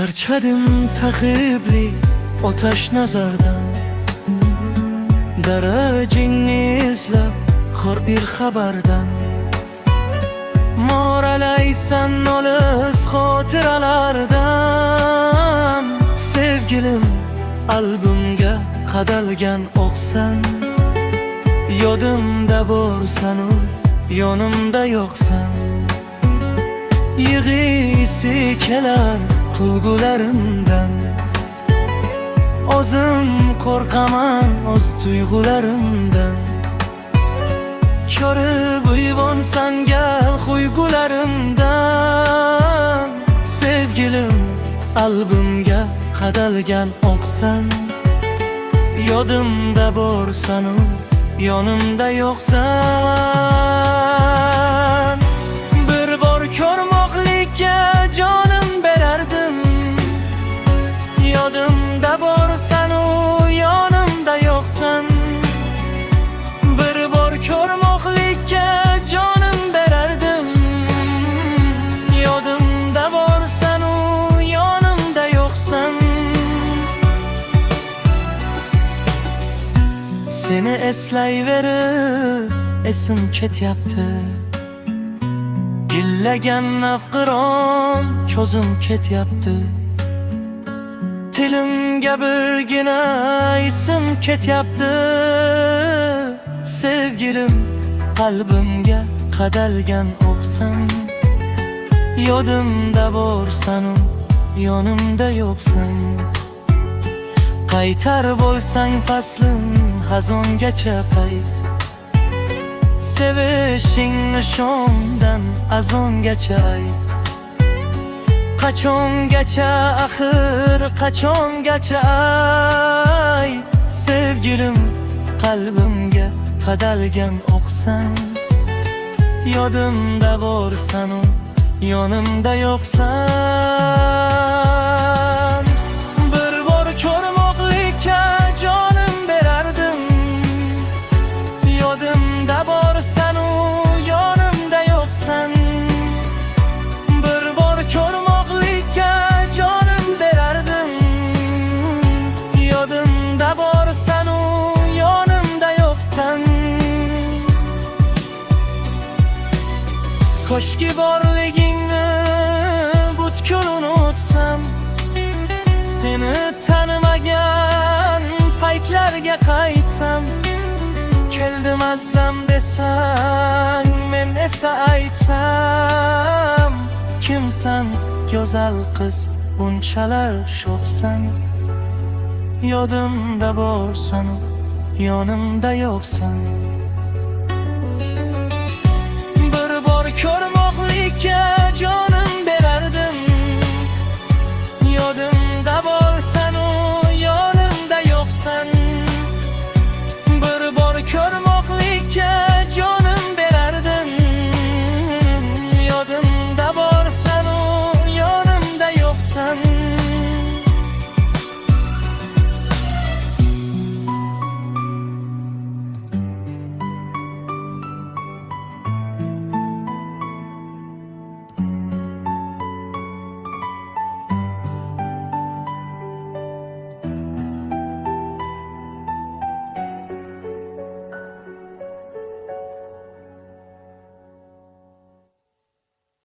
Charchadim ta'qibli otash nazardan, darajingni izlab xor bir xabardan. Moralaysan olis xotiralardan, sevgilim albümga qadalgan o'qsan. Yodimda borsan u, yonimda yo'qsan. Yig'isi kelar kulgularimdan, o'zim qo'rqaman o'z tuyg'ularimdan. Ko'rib uyg'onsan gal xuygularimdan, sevgilim albümga qadalgan o'qsan. Yodimda borsan u, yonimda yo'qsan. Bir bor ko'rmoqlikka jonim berardim, yodimda borsan u, yonimda yo'qsan. Bir bor ko'rmoqlikka jonim berardim, yodimda borsan u, yonimda yo'qsan. Seni eslayverib esim ketyapti, gillagan nafqiron ko'zim ketyapti. Tilimga birgina isim ketyapti, sevgilim qalbimga qadalgan o'qsan. Yodimda borsan u, yonimda yo'qsan. Qaytar bo'lsang faslim xazongacha qayt, sevishingni shomdan azongacha ayt. Qachongacha axir, qachongacha ayt, sevgilim qalbimga qadalgan o'qsan. Yodimda borsan u, yonimda yo'qsan. Bir bor ko'rmoqlikka jonim berardim, yodimda borsan u, yonimda yo'qsan. Bir bor ko'rmoqlikka jonim berardim, yodimda borsan u, yonimda yo'qsan. Ko'shki borligingni butkul unutsam, seni tanimagan paytlarga qaytsam. Keldim azam desang, men esa aytsam. Kimsan go'zal qiz, bunchalar sho'xsan. Yodimda borsan u, yonimda yo'qsan.